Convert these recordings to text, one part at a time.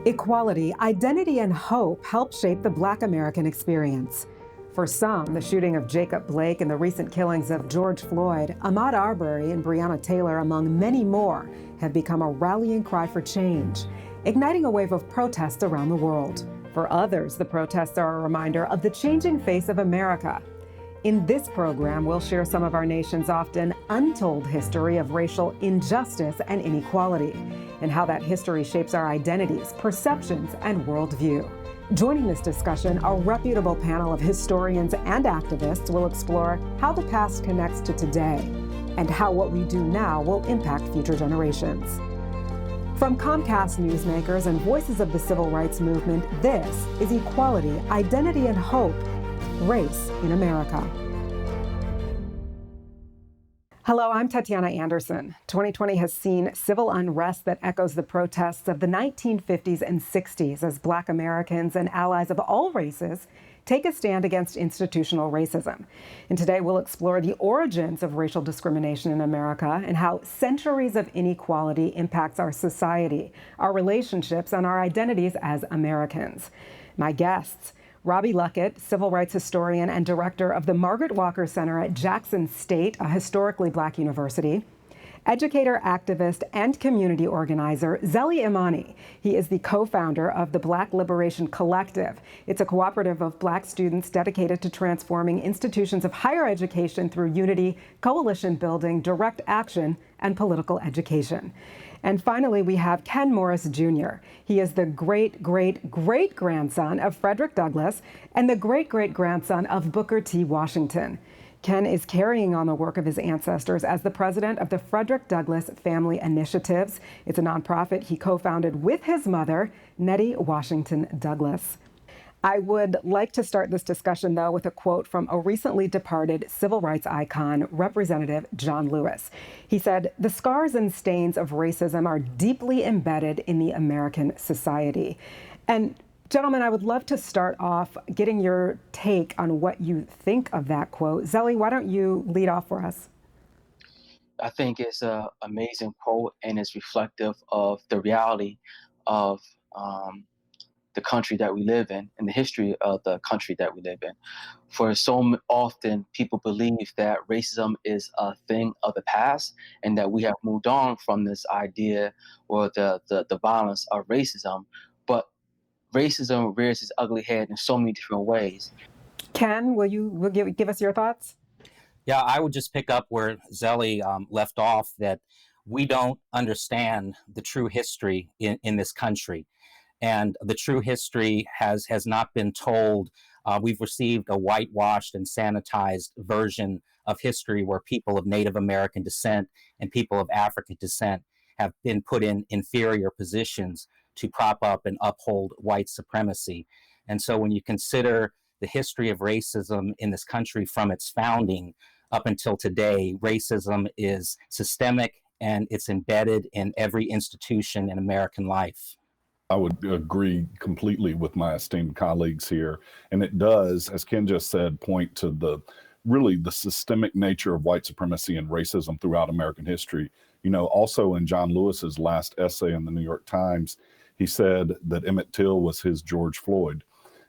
Equality, identity, and hope help shape the Black American experience. For some, the shooting of Jacob Blake and the recent killings of George Floyd, Ahmaud Arbery, and Breonna Taylor, among many more, have become a rallying cry for change, igniting a wave of protests around the world. For others, the protests are a reminder of the changing face of America. In this program, we'll share some of our nation's often untold history of racial injustice and inequality, and how that history shapes our identities, perceptions, and worldview. Joining this discussion, a reputable panel of historians and activists will explore how the past connects to today and how what we do now will impact future generations. From Comcast Newsmakers and Voices of the Civil Rights Movement, this is Equality, Identity, and Hope, Race in America. Hello, I'm Tetiana Anderson. 2020 has seen civil unrest that echoes the protests of the 1950s and 60s as Black Americans and allies of all races take a stand against institutional racism. And today we'll explore the origins of racial discrimination in America and how centuries of inequality impacts our society, our relationships, and our identities as Americans. My guests: Robby Luckett, civil rights historian and director of the Margaret Walker Center at Jackson State, a historically Black university. Educator, activist, and community organizer, Zellie Imani. He is the co-founder of the Black Liberation Collective. It's a cooperative of Black students dedicated to transforming institutions of higher education through unity, coalition building, direct action, and political education. And finally, we have Ken Morris Jr. He is the great-great-great-grandson of Frederick Douglass and the great-great-grandson of Booker T. Washington. Ken is carrying on the work of his ancestors as the president of the Frederick Douglass Family Initiatives. It's a nonprofit he co-founded with his mother, Nettie Washington Douglass. I would like to start this discussion, though, with a quote from a recently departed civil rights icon, Representative John Lewis. He said, "The scars and stains of racism are deeply embedded in the American society." And gentlemen, I would love to start off getting your take on what you think of that quote. Zellie, why don't you lead off for us? I think it's an amazing quote, and it's reflective of the reality of the country that we live in and the history of the country that we live in. For often, people believe that racism is a thing of the past and that we have moved on from this idea or the violence of racism. But racism rears its ugly head in so many different ways. Ken, will give us your thoughts? Yeah, I would just pick up where Zellie left off, that we don't understand the true history in this country. And the true history has not been told. We've received a whitewashed and sanitized version of history where people of Native American descent and people of African descent have been put in inferior positions to prop up and uphold white supremacy. And so when you consider the history of racism in this country from its founding up until today, racism is systemic and it's embedded in every institution in American life. I would agree completely with my esteemed colleagues here. And it does, as Ken just said, point to the systemic nature of white supremacy and racism throughout American history. You know, also in John Lewis's last essay in the New York Times, he said that Emmett Till was his George Floyd.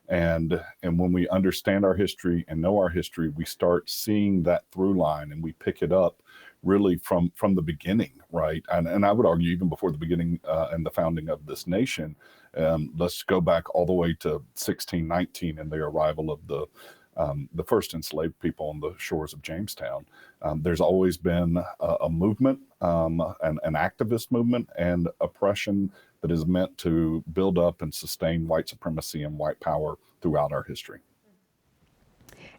And when we understand our history and know our history, we start seeing that through line and we pick it up really from the beginning, right? And I would argue even before the beginning and the founding of this nation. Let's go back all the way to 1619 and the arrival of the first enslaved people on the shores of Jamestown. There's always been a movement, an activist movement, and oppression that is meant to build up and sustain white supremacy and white power throughout our history.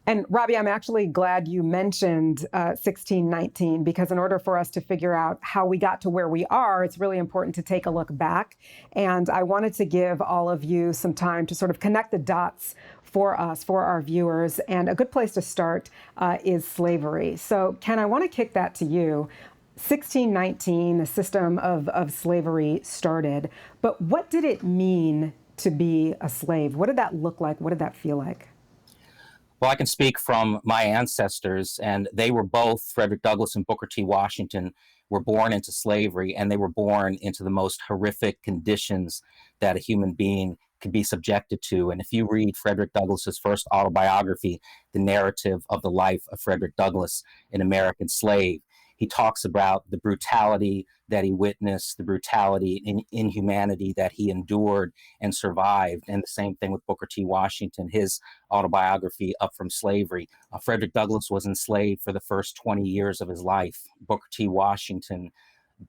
And Robby, I'm actually glad you mentioned 1619, because in order for us to figure out how we got to where we are, it's really important to take a look back. And I wanted to give all of you some time to sort of connect the dots for us, for our viewers. And a good place to start is slavery. So Ken, I want to kick that to you. 1619, the system of slavery started, but what did it mean to be a slave? What did that look like? What did that feel like? Well, I can speak from my ancestors, and they were both, Frederick Douglass and Booker T. Washington, were born into slavery, and they were born into the most horrific conditions that a human being could be subjected to. And if you read Frederick Douglass's first autobiography, The Narrative of the Life of Frederick Douglass, an American Slave, he talks about the brutality that he witnessed, the brutality and inhumanity that he endured and survived. And the same thing with Booker T. Washington, his autobiography, Up from Slavery. Frederick Douglass was enslaved for the first 20 years of his life. Booker T. Washington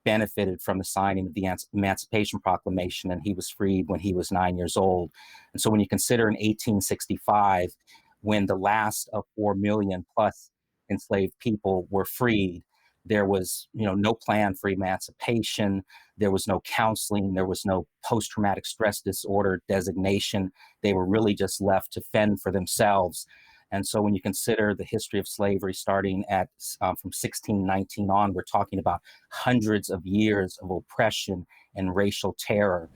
benefited from the signing of the Emancipation Proclamation, and he was freed when he was 9 years old. And so when you consider in 1865, when the last of 4 million plus enslaved people were freed, there was, no plan for emancipation. There was no counseling. There was no post-traumatic stress disorder designation. They were really just left to fend for themselves. And so when you consider the history of slavery starting at from 1619 on, we're talking about hundreds of years of oppression and racial terror.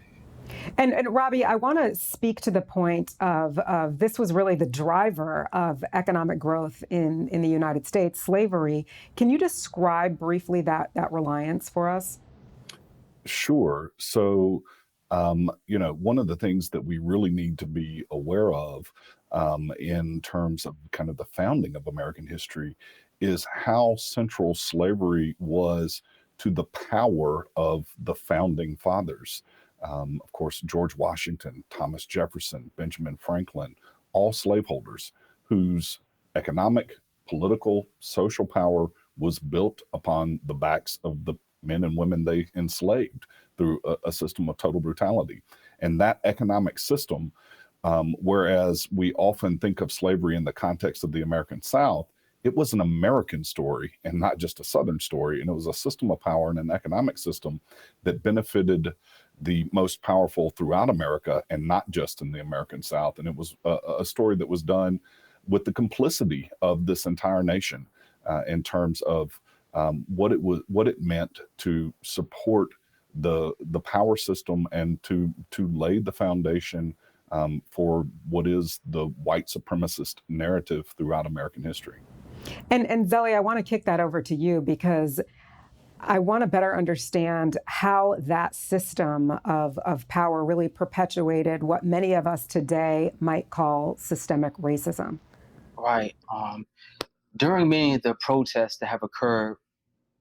And Robby, I want to speak to the point of this was really the driver of economic growth in the United States, slavery. Can you describe briefly that reliance for us? Sure. So, one of the things that we really need to be aware of in terms of kind of the founding of American history is how central slavery was to the power of the founding fathers. Of course, George Washington, Thomas Jefferson, Benjamin Franklin, all slaveholders whose economic, political, social power was built upon the backs of the men and women they enslaved through a system of total brutality. And that economic system, whereas we often think of slavery in the context of the American South, it was an American story and not just a Southern story. And it was a system of power and an economic system that benefited the most powerful throughout America and not just in the American South. And it was a story that was done with the complicity of this entire nation in terms of what it meant to support the power system and to lay the foundation for what is the white supremacist narrative throughout American history. And Zellie, I want to kick that over to you because I want to better understand how that system of power really perpetuated what many of us today might call systemic racism. Right. During many of the protests that have occurred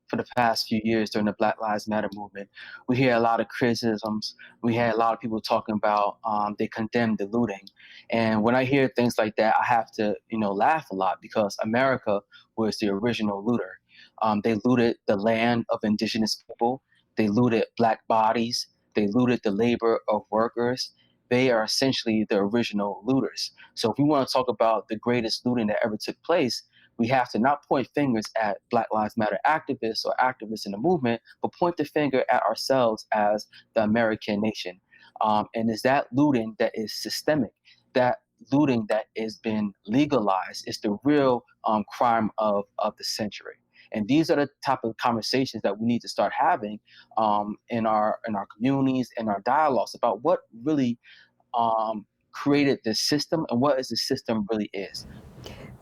for the past few years during the Black Lives Matter movement, we hear a lot of criticisms. We had a lot of people talking about they condemn the looting. And when I hear things like that, I have to, laugh a lot because America was the original looter. They looted the land of indigenous people. They looted Black bodies. They looted the labor of workers. They are essentially the original looters. So if we want to talk about the greatest looting that ever took place, we have to not point fingers at Black Lives Matter activists or activists in the movement, but point the finger at ourselves as the American nation. And it's that looting that is systemic, that looting that has been legalized is the real crime of the century. And these are the type of conversations that we need to start having in our communities and our dialogues about what really created this system and what is the system really is.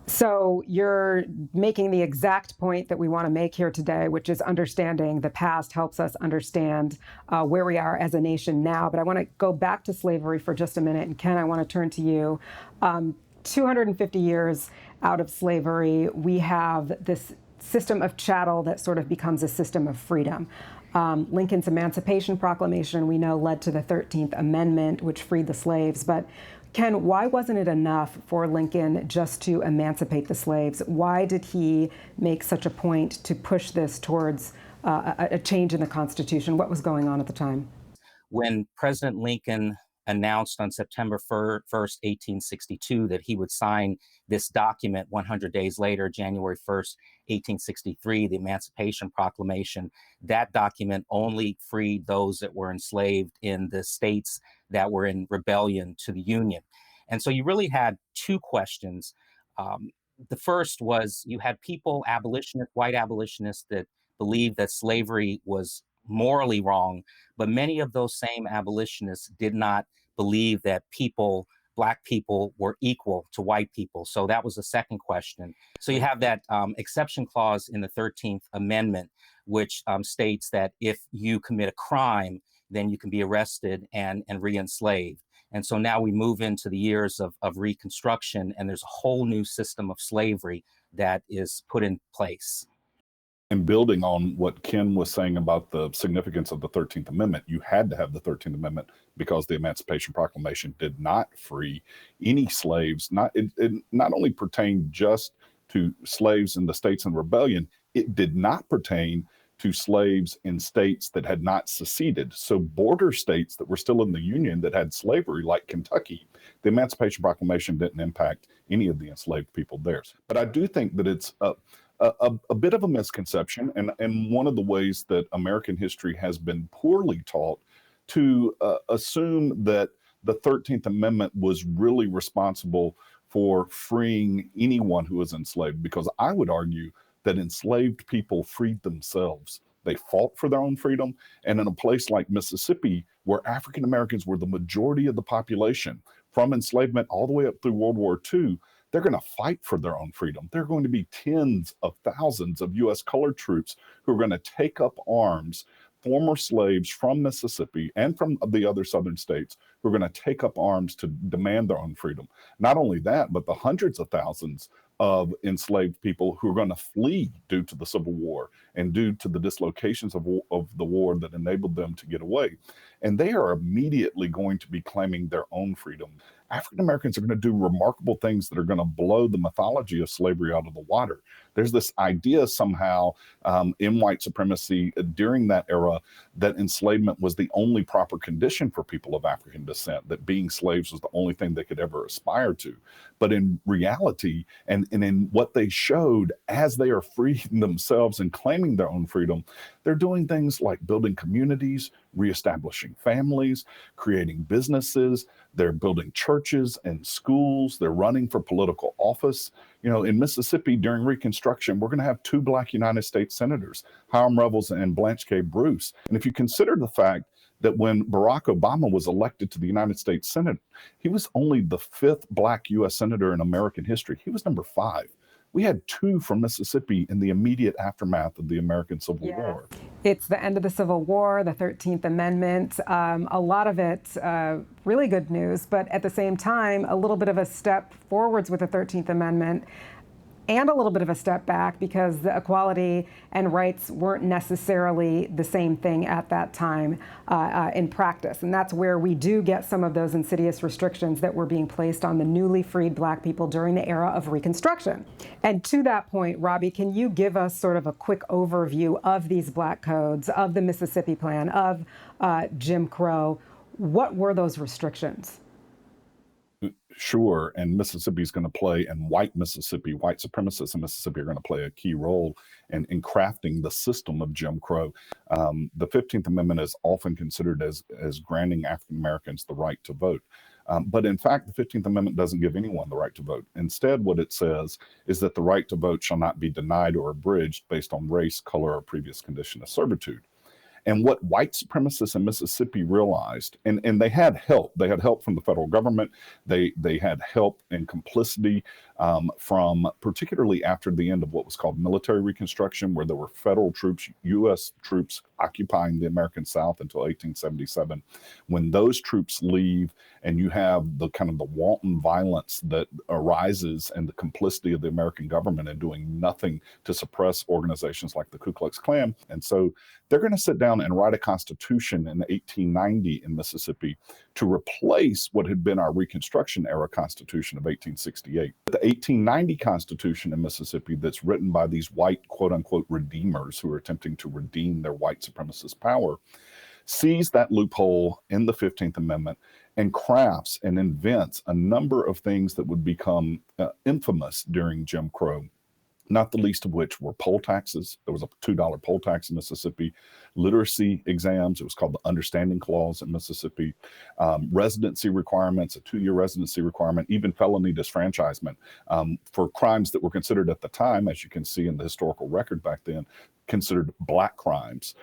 So you're making the exact point that we want to make here today, which is understanding the past helps us understand where we are as a nation now. But I want to go back to slavery for just a minute. And Ken, I want to turn to you. 250 years out of slavery, we have this system of chattel that sort of becomes a system of freedom. Lincoln's Emancipation Proclamation, we know, led to the 13th Amendment, which freed the slaves. But Ken, why wasn't it enough for Lincoln just to emancipate the slaves? Why did he make such a point to push this towards a change in the Constitution? What was going on at the time? When President Lincoln announced on September 1st, 1862, that he would sign this document 100 days later, January 1st, 1863, the Emancipation Proclamation, that document only freed those that were enslaved in the states that were in rebellion to the Union. And so you really had two questions. The first was you had people, abolitionists, white abolitionists, that believed that slavery was morally wrong, but many of those same abolitionists did not believe that people Black people were equal to white people. So that was the second question. So you have that exception clause in the 13th Amendment, which states that if you commit a crime, then you can be arrested and re-enslaved. And so now we move into the years of Reconstruction, and there's a whole new system of slavery that is put in place. And building on what Ken was saying about the significance of the 13th Amendment, you had to have the 13th Amendment because the Emancipation Proclamation did not free any slaves. It not only pertained just to slaves in the states in rebellion, it did not pertain to slaves in states that had not seceded. So border states that were still in the Union that had slavery, like Kentucky, the Emancipation Proclamation didn't impact any of the enslaved people there. But I do think that it's a bit of a misconception, and one of the ways that American history has been poorly taught to assume that the 13th Amendment was really responsible for freeing anyone who was enslaved, because I would argue that enslaved people freed themselves. They fought for their own freedom. And in a place like Mississippi, where African Americans were the majority of the population, from enslavement all the way up through World War II, they're going to fight for their own freedom. There are going to be tens of thousands of U.S. colored troops who are going to take up arms, former slaves from Mississippi and from the other southern states who are going to take up arms to demand their own freedom. Not only that, but the hundreds of thousands of enslaved people who are going to flee due to the Civil War and due to the dislocations of the war that enabled them to get away. And they are immediately going to be claiming their own freedom. African Americans are going to do remarkable things that are going to blow the mythology of slavery out of the water. There's this idea somehow in white supremacy during that era that enslavement was the only proper condition for people of African descent, that being slaves was the only thing they could ever aspire to. But in reality, and in what they showed as they are freeing themselves and claiming their own freedom, they're doing things like building communities, reestablishing families, creating businesses. They're building churches and schools. They're running for political office. You know, in Mississippi during Reconstruction, we're going to have 2 Black United States senators, Hiram Revels and Blanche K. Bruce. And if you consider the fact that when Barack Obama was elected to the United States Senate, he was only the 5th Black U.S. senator in American history. He was number 5. We had 2 from Mississippi in the immediate aftermath of the American Civil War. It's the end of the Civil War, the 13th Amendment, a lot of it really good news, but at the same time, a little bit of a step forwards with the 13th Amendment and a little bit of a step back, because the equality and rights weren't necessarily the same thing at that time in practice. And that's where we do get some of those insidious restrictions that were being placed on the newly freed Black people during the era of Reconstruction. And to that point, Robby, can you give us sort of a quick overview of these Black codes, of the Mississippi Plan, of Jim Crow? What were those restrictions? Sure, and Mississippi is going to play, and white supremacists in Mississippi are going to play a key role in crafting the system of Jim Crow. The 15th Amendment is often considered as granting African Americans the right to vote. But in fact, the 15th Amendment doesn't give anyone the right to vote. Instead, what it says is that the right to vote shall not be denied or abridged based on race, color, or previous condition of servitude. And what white supremacists in Mississippi realized, and they had help from the federal government, they had help and complicity from, particularly after the end of what was called military Reconstruction, where there were federal troops, U.S. troops occupying the American South until 1877. When those troops leave and you have the kind of the wanton violence that arises and the complicity of the American government in doing nothing to suppress organizations like the Ku Klux Klan. And so they're going to sit down and write a constitution in 1890 in Mississippi to replace what had been our Reconstruction era constitution of 1868. The 1890 constitution in Mississippi that's written by these white, quote unquote, redeemers who are attempting to redeem their white supremacist power sees that loophole in the 15th Amendment and crafts and invents a number of things that would become infamous during Jim Crow. Not the least of which were poll taxes. There was a $2 poll tax in Mississippi, literacy exams. It was called the Understanding Clause in Mississippi, residency requirements, a 2-year residency requirement, even felony disfranchisement for crimes that were considered at the time, as you can see in the historical record back then, considered Black crimes.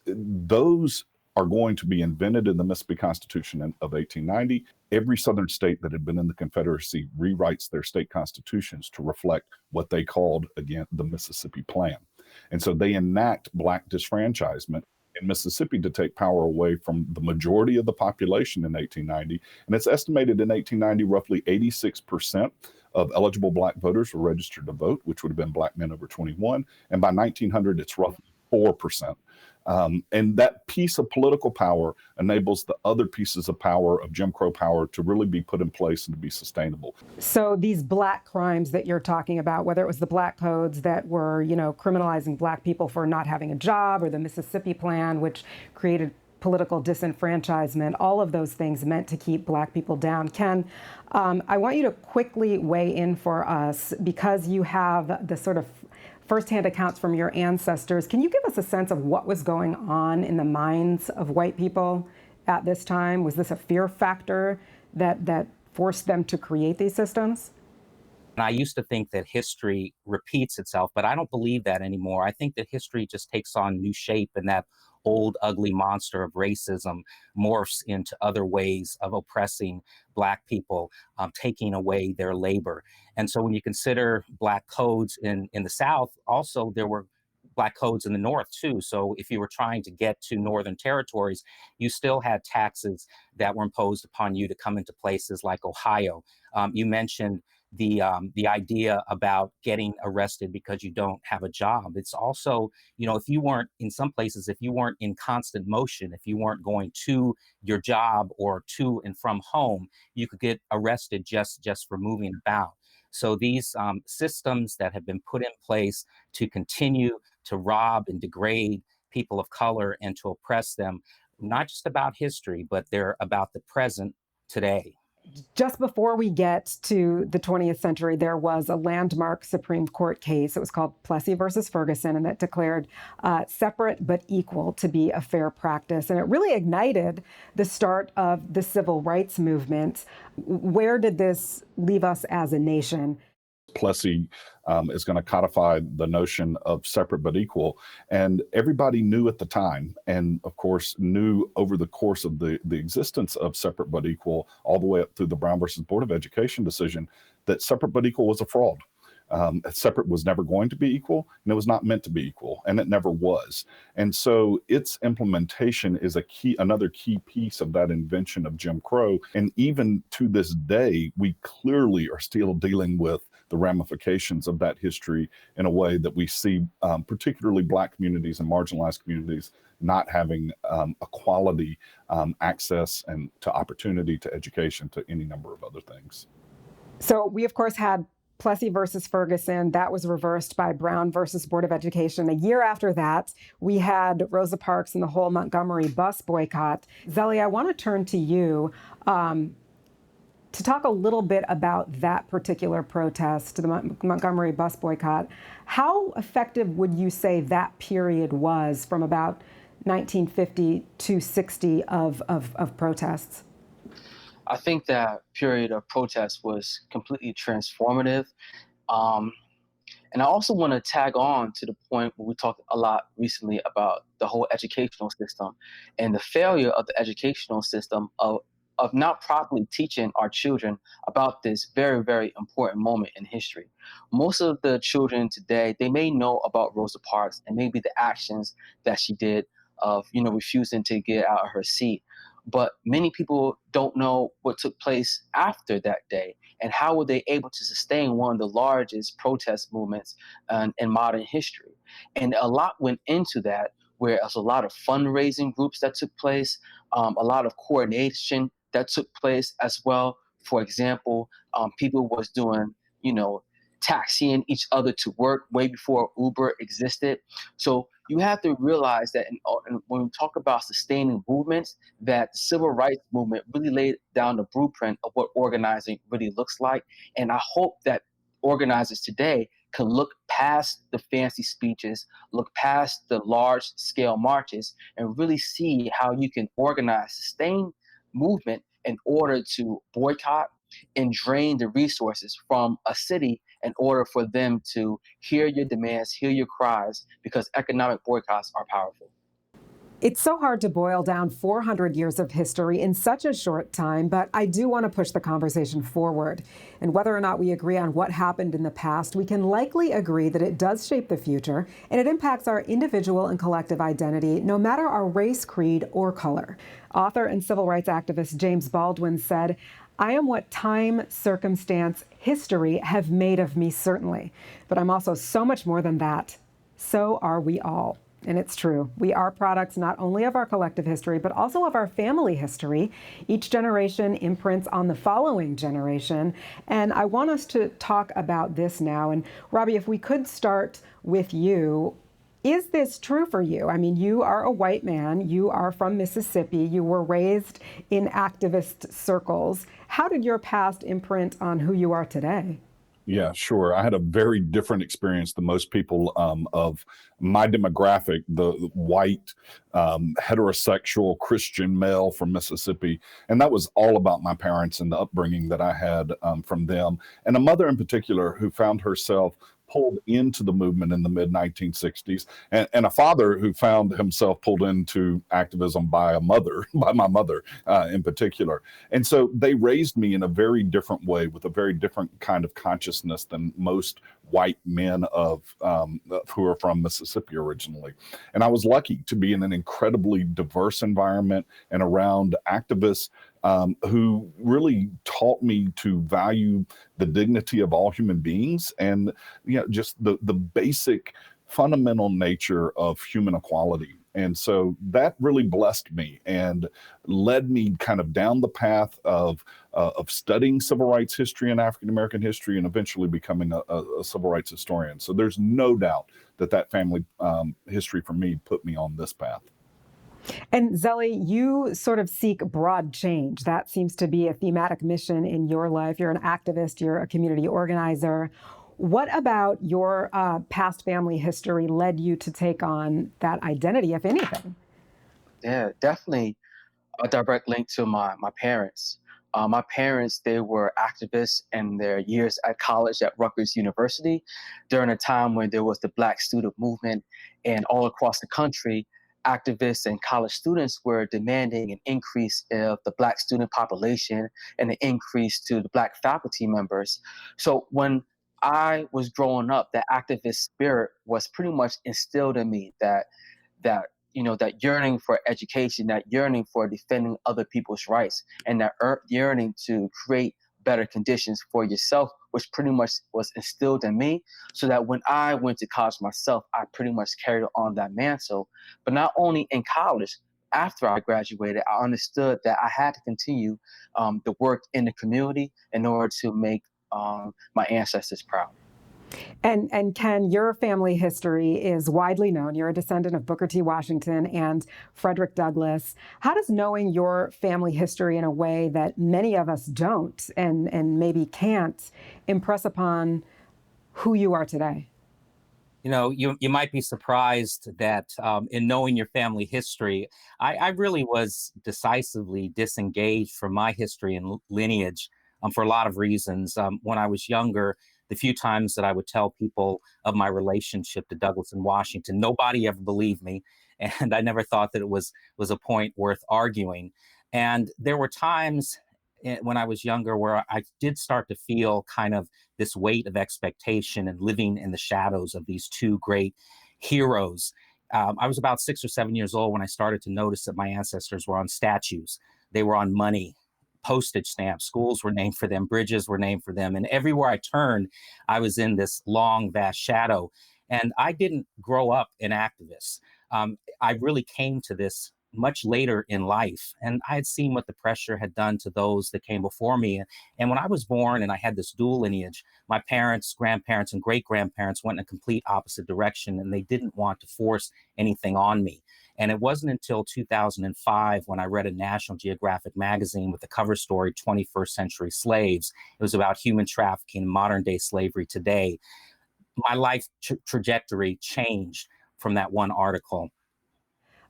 Those are going to be invented in the Mississippi Constitution of 1890. Every Southern state that had been in the Confederacy rewrites their state constitutions to reflect what they called, again, the Mississippi Plan. And so they enact Black disfranchisement in Mississippi to take power away from the majority of the population in 1890. And it's estimated in 1890, roughly 86% of eligible Black voters were registered to vote, which would have been Black men over 21. And by 1900, it's roughly 4%. And that piece of political power enables the other pieces of power, of Jim Crow power, to really be put in place and to be sustainable. So these Black crimes that you're talking about, whether it was the Black codes that were, criminalizing Black people for not having a job, or the Mississippi Plan, which created political disenfranchisement, all of those things meant to keep Black people down. Ken, I want you to quickly weigh in for us, because you have the sort of firsthand accounts from your ancestors. Can you give us a sense of what was going on in the minds of white people at this time? Was this a fear factor that forced them to create these systems? And I used to think that history repeats itself, but I don't believe that anymore. I think that history just takes on new shape, and that old ugly monster of racism morphs into other ways of oppressing Black people, taking away their labor. And so when you consider Black codes in the South, also there were Black codes in the North too. So if you were trying to get to northern territories, you still had taxes that were imposed upon you to come into places like Ohio. You mentioned the idea about getting arrested because you don't have a job. It's also, if you weren't in some places, if you weren't in constant motion, if you weren't going to your job or to and from home, you could get arrested just for moving about. So these systems that have been put in place to continue to rob and degrade people of color and to oppress them, not just about history, but they're about the present today. Just before we get to the 20th century, there was a landmark Supreme Court case. It was called Plessy versus Ferguson, and that declared separate but equal to be a fair practice. And it really ignited the start of the civil rights movement. Where did this leave us as a nation? Plessy is going to codify the notion of separate but equal. And everybody knew at the time, and of course knew over the course of the existence of separate but equal, all the way up through the Brown versus Board of Education decision, that separate but equal was a fraud. Separate was never going to be equal, and it was not meant to be equal, and it never was. And so its implementation is another key piece of that invention of Jim Crow. And even to this day, we clearly are still dealing with the ramifications of that history in a way that we see particularly Black communities and marginalized communities not having equality access and to opportunity, to education, to any number of other things. So we, of course, had Plessy versus Ferguson. That was reversed by Brown versus Board of Education. A year after that, we had Rosa Parks and the whole Montgomery bus boycott. Zellie, I want to turn to you to talk a little bit about that particular protest, the Montgomery bus boycott. How effective would you say that period was from about 1950 to 60 of protests? I think that period of protest was completely transformative. And I also want to tag on to the point where we talked a lot recently about the whole educational system and the failure of the educational system of not properly teaching our children about this very, very important moment in history. Most of the children today, they may know about Rosa Parks and maybe the actions that she did of, refusing to get out of her seat. But many people don't know what took place after that day and how were they able to sustain one of the largest protest movements in modern history. And a lot went into that, whereas a lot of fundraising groups that took place, a lot of coordination that took place as well. For example, people was doing, taxiing each other to work way before Uber existed. So you have to realize that when we talk about sustaining movements, that the civil rights movement really laid down the blueprint of what organizing really looks like. And I hope that organizers today can look past the fancy speeches, look past the large scale marches, and really see how you can organize, sustain movement in order to boycott and drain the resources from a city in order for them to hear your demands, hear your cries, because economic boycotts are powerful. It's so hard to boil down 400 years of history in such a short time, but I do want to push the conversation forward. And whether or not we agree on what happened in the past, we can likely agree that it does shape the future and it impacts our individual and collective identity, no matter our race, creed, or color. Author and civil rights activist James Baldwin said, "I am what time, circumstance, history have made of me, certainly. But I'm also so much more than that. So are we all." And it's true. We are products not only of our collective history, but also of our family history. Each generation imprints on the following generation. And I want us to talk about this now. And Robby, if we could start with you, is this true for you? I mean, you are a white man. You are from Mississippi. You were raised in activist circles. How did your past imprint on who you are today? Yeah, sure. I had a very different experience than most people of my demographic, the white, heterosexual Christian male from Mississippi. And that was all about my parents and the upbringing that I had from them. And a mother in particular who found herself pulled into the movement in the mid 1960s, and a father who found himself pulled into activism by a mother, by my mother in particular. And so they raised me in a very different way with a very different kind of consciousness than most white men who are from Mississippi originally. And I was lucky to be in an incredibly diverse environment and around activists who really taught me to value the dignity of all human beings and just the basic fundamental nature of human equality. And so that really blessed me and led me kind of down the path of studying civil rights history and African American history, and eventually becoming a civil rights historian. So there's no doubt that family history for me put me on this path. And Zellie, you sort of seek broad change. That seems to be a thematic mission in your life. You're an activist, you're a community organizer. What about your past family history led you to take on that identity, if anything? Yeah, definitely a direct link to my parents. My parents, they were activists in their years at college at Rutgers University during a time when there was the Black student movement, and all across the country, activists and college students were demanding an increase of the Black student population and an increase to the Black faculty members. So when I was growing up, that activist spirit was pretty much instilled in me, that that yearning for education, that yearning for defending other people's rights, and that yearning to create better conditions for yourself, which pretty much was instilled in me, so that when I went to college myself, I pretty much carried on that mantle. But not only in college, after I graduated, I understood that I had to continue the work in the community in order to make my ancestors proud. And Ken, your family history is widely known. You're a descendant of Booker T. Washington and Frederick Douglass. How does knowing your family history in a way that many of us don't and maybe can't impress upon who you are today? You know, you might be surprised that in knowing your family history, I really was decisively disengaged from my history and lineage for a lot of reasons. When I was younger, the few times that I would tell people of my relationship to Douglass and Washington, nobody ever believed me, and I never thought that it was a point worth arguing. And there were times when I was younger where I did start to feel kind of this weight of expectation and living in the shadows of these two great heroes. I was about 6 or 7 years old when I started to notice that my ancestors were on statues. They were on money, postage stamps. Schools were named for them. Bridges were named for them. And everywhere I turned, I was in this long, vast shadow. And I didn't grow up an activist. I really came to this much later in life. And I had seen what the pressure had done to those that came before me. And when I was born and I had this dual lineage, my parents, grandparents, and great grandparents went in a complete opposite direction, and they didn't want to force anything on me. And it wasn't until 2005 when I read a National Geographic magazine with the cover story, 21st Century Slaves. It was about human trafficking, modern day slavery today. My life trajectory changed from that one article.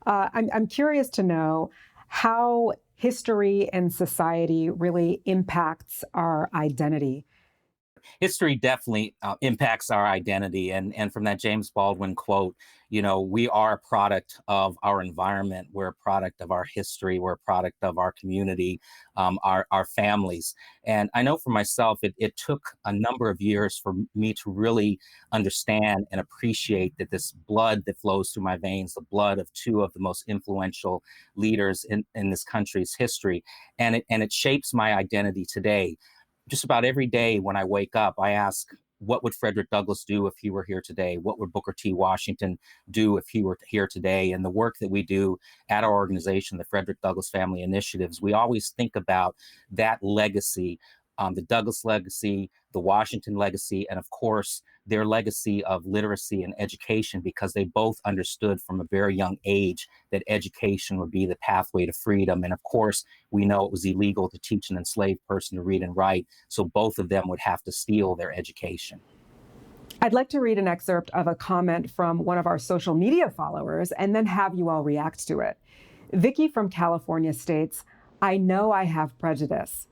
I'm curious to know how history and society really impacts our identity. History definitely impacts our identity. And from that James Baldwin quote, you know, we are a product of our environment. We're a product of our history. We're a product of our community, our families. And I know for myself, it took a number of years for me to really understand and appreciate that this blood that flows through my veins, the blood of two of the most influential leaders in this country's history, and it shapes my identity today. Just about every day when I wake up, I ask, what would Frederick Douglass do if he were here today? What would Booker T. Washington do if he were here today? And the work that we do at our organization, the Frederick Douglass Family Initiatives, we always think about that legacy, the Douglass legacy, the Washington legacy, and of course, their legacy of literacy and education, because they both understood from a very young age that education would be the pathway to freedom. And of course, we know it was illegal to teach an enslaved person to read and write, so both of them would have to steal their education. I'd like to read an excerpt of a comment from one of our social media followers and then have you all react to it. Vicky from California states, "I know I have prejudice.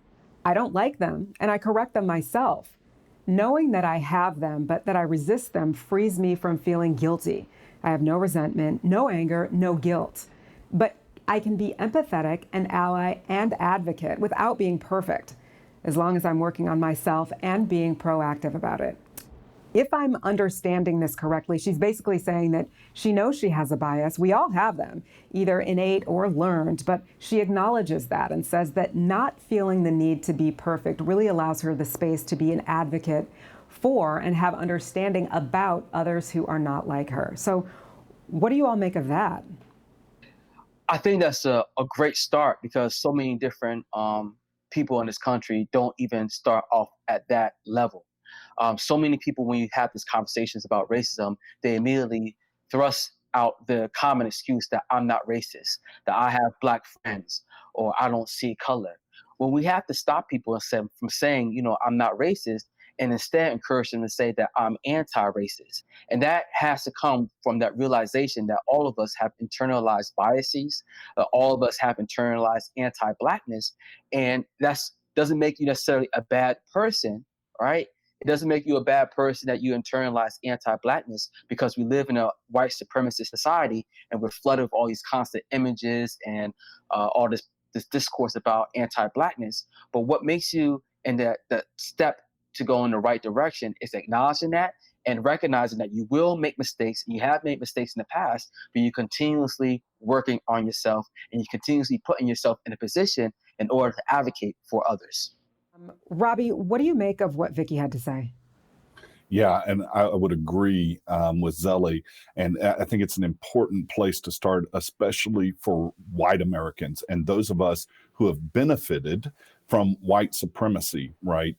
I don't like them, and I correct them myself. Knowing that I have them, but that I resist them, frees me from feeling guilty. I have no resentment, no anger, no guilt. But I can be empathetic, an ally, and advocate without being perfect, as long as I'm working on myself and being proactive about it." If I'm understanding this correctly, she's basically saying that she knows she has a bias. We all have them, either innate or learned, but she acknowledges that and says that not feeling the need to be perfect really allows her the space to be an advocate for and have understanding about others who are not like her. So what do you all make of that? I think that's a great start, because so many different people in this country don't even start off at that level. So many people, when you have these conversations about racism, they immediately thrust out the common excuse that I'm not racist, that I have Black friends, or I don't see color. Well, we have to stop people from saying, you know, I'm not racist, and instead encourage them to say that I'm anti-racist. And that has to come from that realization that all of us have internalized biases, all of us have internalized anti-Blackness, and that's doesn't make you necessarily a bad person, right? It doesn't make you a bad person that you internalize anti-Blackness, because we live in a white supremacist society and we're flooded with all these constant images and all this discourse about anti-Blackness. But what makes you, and the step to go in the right direction, is acknowledging that and recognizing that you will make mistakes, and you have made mistakes in the past, but you're continuously working on yourself, and you're continuously putting yourself in a position in order to advocate for others. Robby, what do you make of what Vicky had to say? Yeah, and I would agree with Zellie. And I think it's an important place to start, especially for white Americans and those of us who have benefited from white supremacy, right?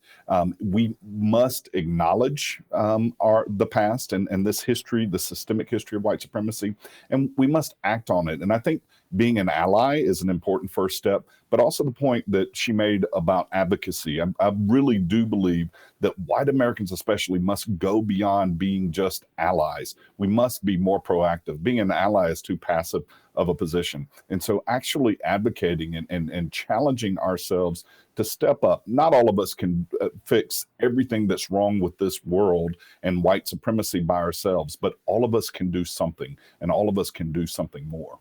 We must acknowledge the past and this history, the systemic history of white supremacy, and we must act on it. And I think being an ally is an important first step, but also the point that she made about advocacy. I really do believe that white Americans especially must go beyond being just allies. We must be more proactive. Being an ally is too passive of a position. And so actually advocating and challenging ourselves to step up. Not all of us can fix everything that's wrong with this world and white supremacy by ourselves, but all of us can do something, and all of us can do something more.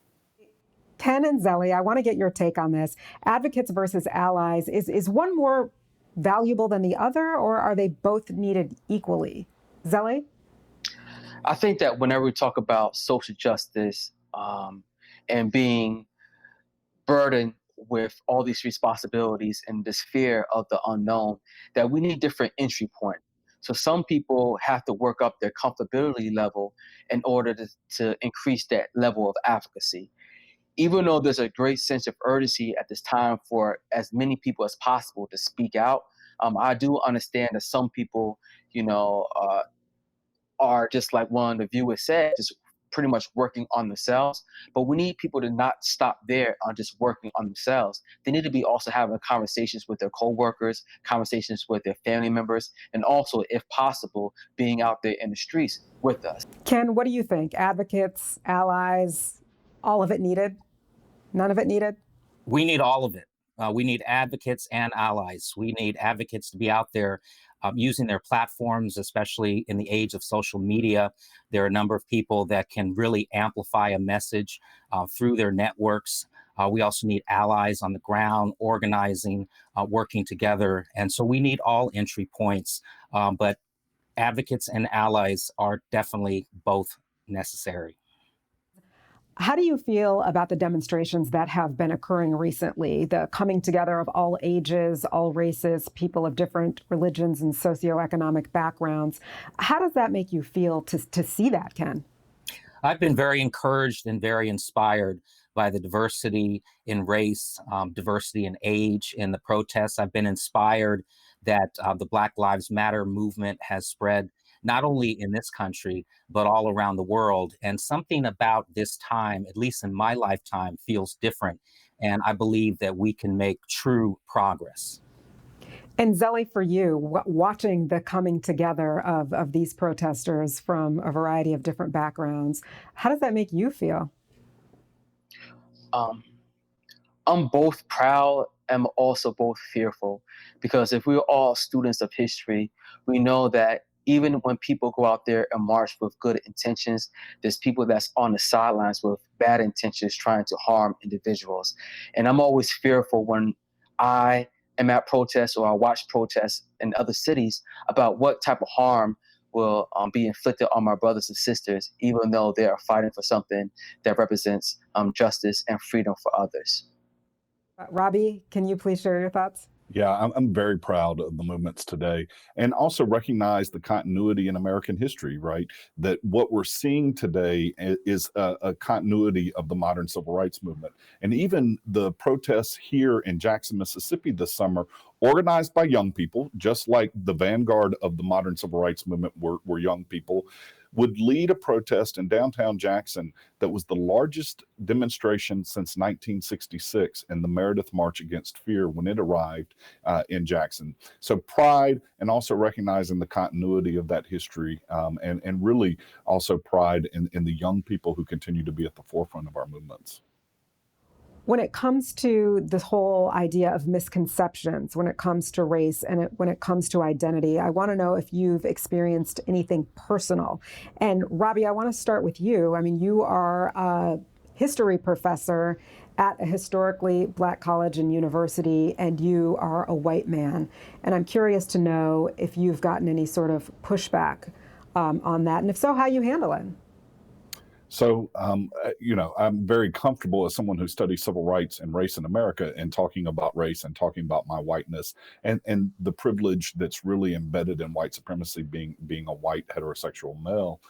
Ken and Zellie, I want to get your take on this. Advocates versus allies, is one more valuable than the other, or are they both needed equally? Zellie? I think that whenever we talk about social justice and being burdened with all these responsibilities and this fear of the unknown, that we need different entry points. So some people have to work up their comfortability level in order to increase that level of advocacy. Even though there's a great sense of urgency at this time for as many people as possible to speak out, I do understand that some people, you know, are just like one of the viewers said, just pretty much working on themselves. But we need people to not stop there on just working on themselves. They need to be also having conversations with their coworkers, conversations with their family members, and also, if possible, being out there in the streets with us. Ken, what do you think? Advocates, allies, all of it needed? None of it needed? We need all of it. We need advocates and allies. We need advocates to be out there using their platforms, especially in the age of social media. There are a number of people that can really amplify a message through their networks. We also need allies on the ground, organizing, working together. And so we need all entry points, but advocates and allies are definitely both necessary. How do you feel about the demonstrations that have been occurring recently, the coming together of all ages, all races, people of different religions and socioeconomic backgrounds? How does that make you feel to see that, Ken? I've been very encouraged and very inspired by the diversity in race, diversity in age in the protests. I've been inspired that the Black Lives Matter movement has spread not only in this country, but all around the world. And something about this time, at least in my lifetime, feels different. And I believe that we can make true progress. And Zellie, for you, watching the coming together of these protesters from a variety of different backgrounds, how does that make you feel? Um, I'm both proud and also both fearful, because if we're all students of history, we know that even when people go out there and march with good intentions, there's people that's on the sidelines with bad intentions trying to harm individuals. And I'm always fearful when I am at protests or I watch protests in other cities about what type of harm will be inflicted on my brothers and sisters, even though they are fighting for something that represents justice and freedom for others. Robby, can you please share your thoughts? Yeah, I'm very proud of the movements today, and also recognize the continuity in American history, right? That what we're seeing today is a continuity of the modern civil rights movement. And even the protests here in Jackson, Mississippi this summer, organized by young people, just like the vanguard of the modern civil rights movement were young people, would lead a protest in downtown Jackson that was the largest demonstration since 1966 in the Meredith March Against Fear when it arrived in Jackson. So pride, and also recognizing the continuity of that history, and really also pride in the young people who continue to be at the forefront of our movements. When it comes to the whole idea of misconceptions, when it comes to race and when it comes to identity, I want to know if you've experienced anything personal. And Robby, I want to start with you. I mean, you are a history professor at a historically Black college and university, and you are a white man. And I'm curious to know if you've gotten any sort of pushback on that, and if so, how you handle it. So, I'm very comfortable as someone who studies civil rights and race in America and talking about race and talking about my whiteness and the privilege that's really embedded in white supremacy, being a white heterosexual male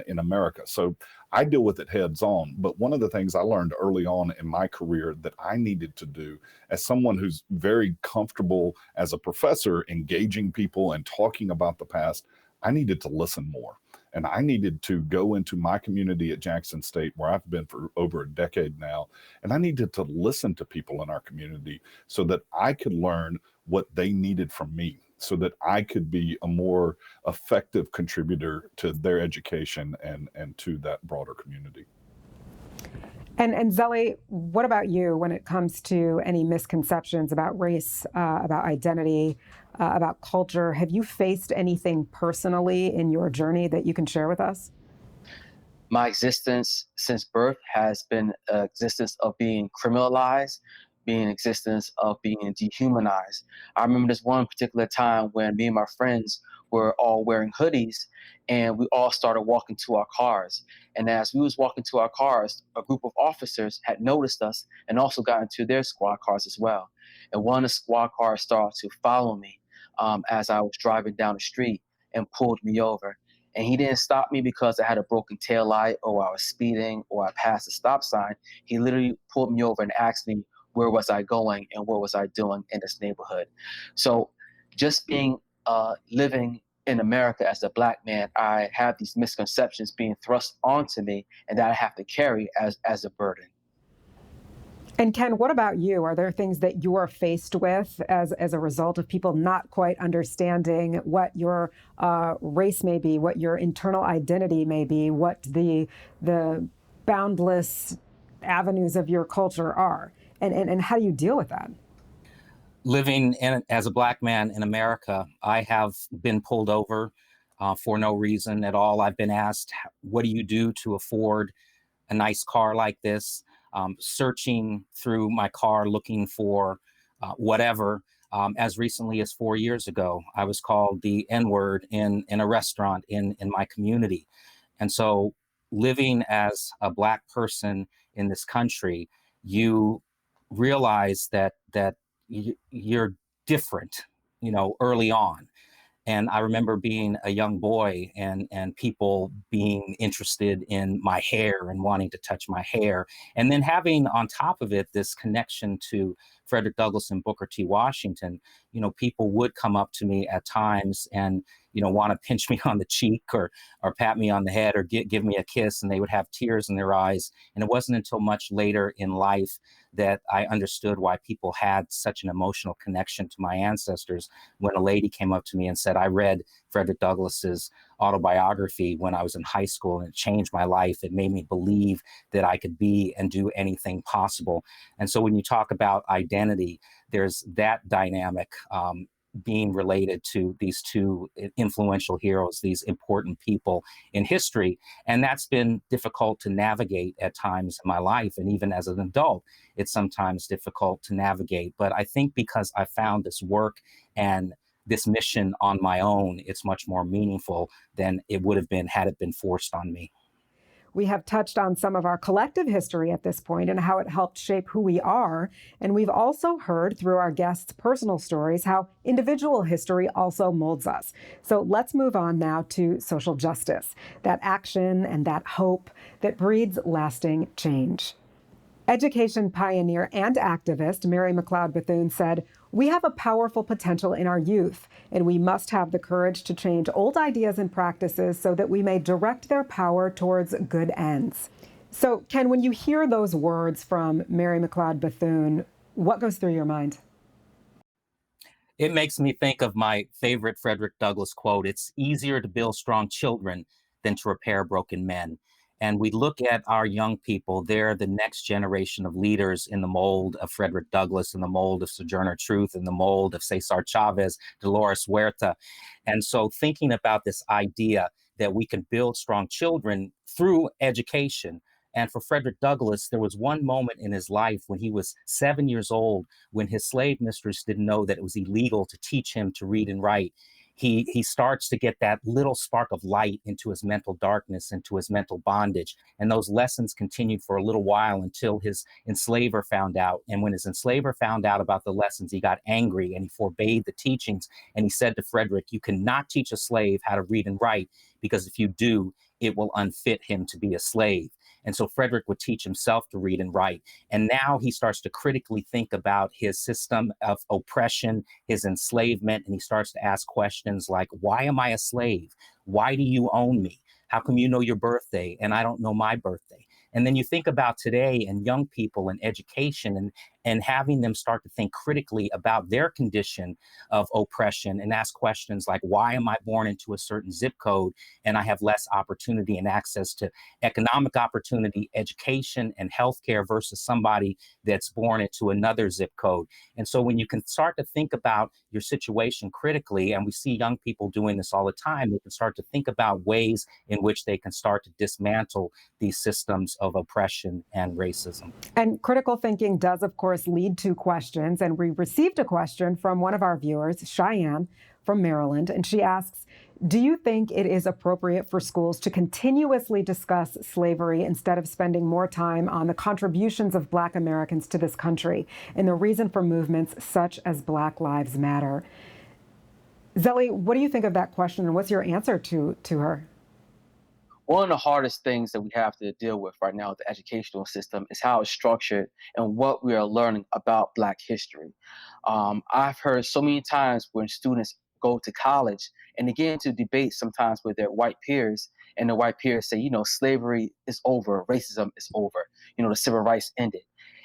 in America. So I deal with it heads on. But one of the things I learned early on in my career that I needed to do as someone who's very comfortable as a professor engaging people and talking about the past, I needed to listen more. And I needed to go into my community at Jackson State, where I've been for over a decade now, and I needed to listen to people in our community so that I could learn what they needed from me, so that I could be a more effective contributor to their education and to that broader community. And Zellie, what about you when it comes to any misconceptions about race, about identity, about culture? Have you faced anything personally in your journey that you can share with us? My existence since birth has been an existence of being criminalized, being an existence of being dehumanized. I remember this one particular time when me and my friends were all wearing hoodies and we all started walking to our cars. And as we was walking to our cars, a group of officers had noticed us and also got into their squad cars as well. And one of the squad cars started to follow me as I was driving down the street and pulled me over. And he didn't stop me because I had a broken tail light or I was speeding or I passed a stop sign. He literally pulled me over and asked me where was I going and what was I doing in this neighborhood. So just being living in America as a Black man, I have these misconceptions being thrust onto me and that I have to carry as a burden. And Ken, what about you? Are there things that you are faced with as a result of people not quite understanding what your race may be, what your internal identity may be, what the boundless avenues of your culture are? And how do you deal with that? Living as a Black man in America, I have been pulled over for no reason at all. I've been asked, what do you do to afford a nice car like this? Searching through my car looking for whatever. As recently as 4 years ago, I was called the N-word in a restaurant in my community. And so living as a Black person in this country, you realize that you're different, early on. And I remember being a young boy and people being interested in my hair and wanting to touch my hair. And then having on top of it this connection to Frederick Douglass and Booker T. Washington, people would come up to me at times and, want to pinch me on the cheek or pat me on the head or give me a kiss, and they would have tears in their eyes. And it wasn't until much later in life that I understood why people had such an emotional connection to my ancestors, when a lady came up to me and said, I read Frederick Douglass's autobiography when I was in high school, and it changed my life. It made me believe that I could be and do anything possible. And so when you talk about identity, there's that dynamic being related to these two influential heroes, these important people in history. And that's been difficult to navigate at times in my life. And even as an adult, it's sometimes difficult to navigate. But I think because I found this work and this mission on my own, it's much more meaningful than it would have been had it been forced on me. We have touched on some of our collective history at this point and how it helped shape who we are. And we've also heard through our guests' personal stories how individual history also molds us. So let's move on now to social justice, that action and that hope that breeds lasting change. Education pioneer and activist Mary McLeod Bethune said, "We have a powerful potential in our youth, and we must have the courage to change old ideas and practices so that we may direct their power towards good ends." So, Ken, when you hear those words from Mary McLeod Bethune, what goes through your mind? It makes me think of my favorite Frederick Douglass quote: it's easier to build strong children than to repair broken men. And we look at our young people, they're the next generation of leaders in the mold of Frederick Douglass, in the mold of Sojourner Truth, in the mold of Cesar Chavez, Dolores Huerta. And so thinking about this idea that we can build strong children through education. And for Frederick Douglass, there was one moment in his life when he was 7 years old, when his slave mistress didn't know that it was illegal to teach him to read and write. He starts to get that little spark of light into his mental darkness, into his mental bondage. And those lessons continued for a little while until his enslaver found out. And when his enslaver found out about the lessons, he got angry and he forbade the teachings. And he said to Frederick, you cannot teach a slave how to read and write, because if you do, it will unfit him to be a slave. And so Frederick would teach himself to read and write. And now he starts to critically think about his system of oppression, his enslavement, and he starts to ask questions like, why am I a slave? Why do you own me? How come you know your birthday and I don't know my birthday? And then you think about today and young people and education and having them start to think critically about their condition of oppression and ask questions like, why am I born into a certain zip code and I have less opportunity and access to economic opportunity, education, and healthcare versus somebody that's born into another zip code? And so when you can start to think about your situation critically, and we see young people doing this all the time, they can start to think about ways in which they can start to dismantle these systems of oppression and racism. And critical thinking does, of course, lead to questions. And we received a question from one of our viewers, Cheyenne from Maryland, and she asks, do you think it is appropriate for schools to continuously discuss slavery instead of spending more time on the contributions of Black Americans to this country and the reason for movements such as Black Lives Matter? Zellie, what do you think of that question, and what's your answer to her? One of the hardest things that we have to deal with right now with the educational system is how it's structured and what we are learning about Black history. I've heard so many times when students go to college and they get into debates sometimes with their white peers, and the white peers say, slavery is over, racism is over, the civil rights ended.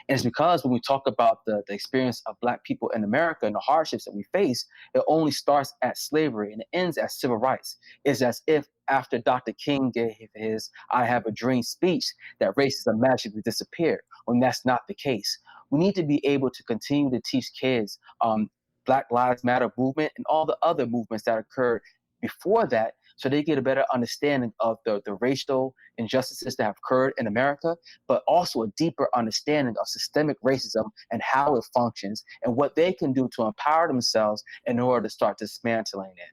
And it's because when we talk about the experience of Black people in America and the hardships that we face, it only starts at slavery and it ends at civil rights. It's as if after Dr. King gave his I Have a Dream speech that racism magically disappeared, when that's not the case. We need to be able to continue to teach kids Black Lives Matter movement and all the other movements that occurred before that, so they get a better understanding of the racial injustices that have occurred in America, but also a deeper understanding of systemic racism and how it functions and what they can do to empower themselves in order to start dismantling it.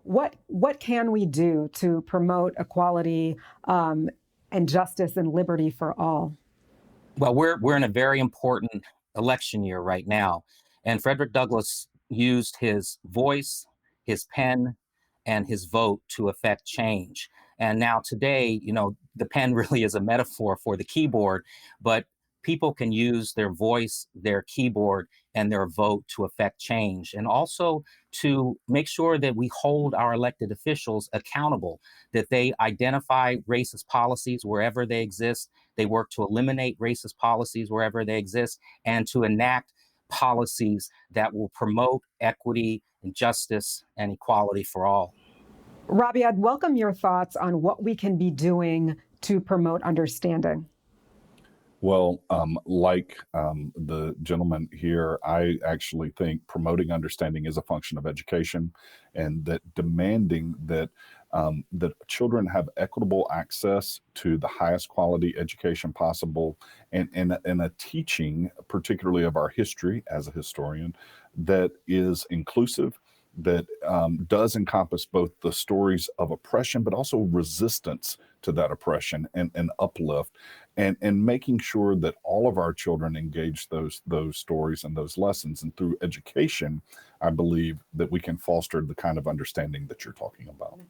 What can we do to promote equality and justice and liberty for all? Well, we're in a very important election year right now, and Frederick Douglass used his voice, his pen, and his vote to affect change. And now today, the pen really is a metaphor for the keyboard, but people can use their voice, their keyboard, and their vote to affect change, and also to make sure that we hold our elected officials accountable, that they identify racist policies wherever they exist, they work to eliminate racist policies wherever they exist, and to enact policies that will promote equity and justice and equality for all. Robby, I'd welcome your thoughts on what we can be doing to promote understanding. Well, like the gentleman here, I actually think promoting understanding is a function of education, and that demanding that that children have equitable access to the highest quality education possible, and a teaching, particularly of our history as a historian, that is inclusive, that does encompass both the stories of oppression, but also resistance to that oppression and uplift, and making sure that all of our children engage those stories and those lessons. And through education, I believe that we can foster the kind of understanding that you're talking about.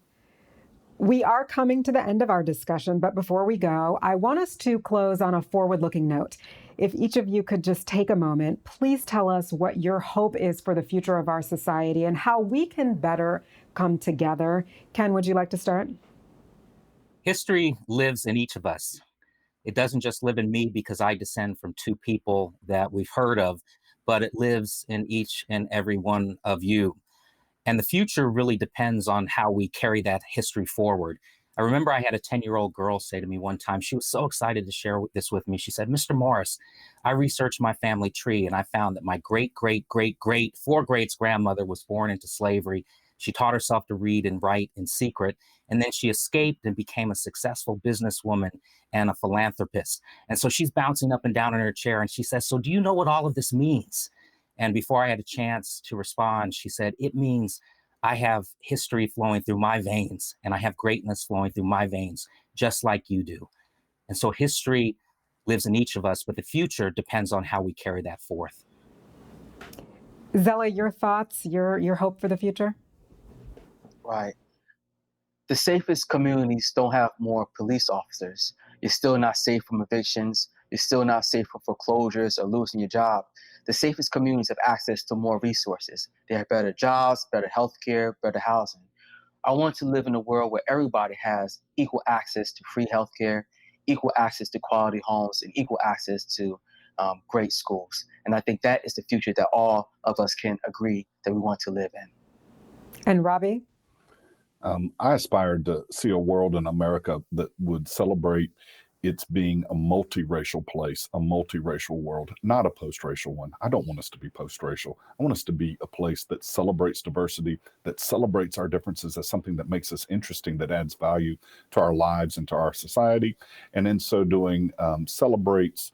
We are coming to the end of our discussion, but before we go, I want us to close on a forward-looking note. If each of you could just take a moment, please tell us what your hope is for the future of our society and how we can better come together. Ken, would you like to start? History lives in each of us. It doesn't just live in me because I descend from two people that we've heard of, but it lives in each and every one of you. And the future really depends on how we carry that history forward. I remember I had a 10-year-old girl say to me one time, she was so excited to share this with me. She said, "Mr. Morris, I researched my family tree and I found that my great, great, great, great, four greats grandmother was born into slavery. She taught herself to read and write in secret, and then she escaped and became a successful businesswoman and a philanthropist." And so she's bouncing up and down in her chair and she says, "So do you know what all of this means?" And before I had a chance to respond, she said, "It means I have history flowing through my veins and I have greatness flowing through my veins, just like you do." And so history lives in each of us, but the future depends on how we carry that forth. Zellie, your thoughts, your hope for the future? Right. The safest communities don't have more police officers. You're still not safe from evictions. You're still not safe from foreclosures or losing your job. The safest communities have access to more resources. They have better jobs, better healthcare, better housing. I want to live in a world where everybody has equal access to free healthcare, equal access to quality homes, and equal access to great schools. And I think that is the future that all of us can agree that we want to live in. And Robby? I aspired to see a world in America that would celebrate its being a multiracial place, a multiracial world, not a post-racial one. I don't want us to be post-racial. I want us to be a place that celebrates diversity, that celebrates our differences as something that makes us interesting, that adds value to our lives and to our society. And in so doing, celebrates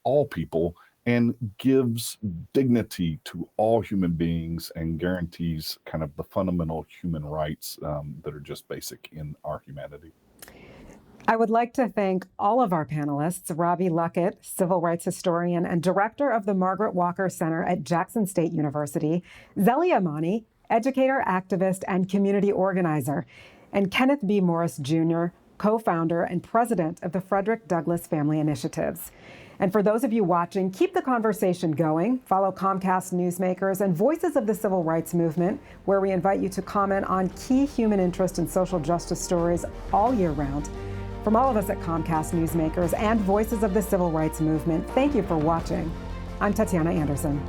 all people and gives dignity to all human beings and guarantees kind of the fundamental human rights that are just basic in our humanity. I would like to thank all of our panelists, Robby Luckett, civil rights historian and director of the Margaret Walker Center at Jackson State University, Zellie Imani, educator, activist, and community organizer, and Kenneth B. Morris Jr., co-founder and president of the Frederick Douglass Family Initiatives. And for those of you watching, keep the conversation going. Follow Comcast Newsmakers and Voices of the Civil Rights Movement, where we invite you to comment on key human interest and social justice stories all year round. From all of us at Comcast Newsmakers and Voices of the Civil Rights Movement, thank you for watching. I'm Tetiana Anderson.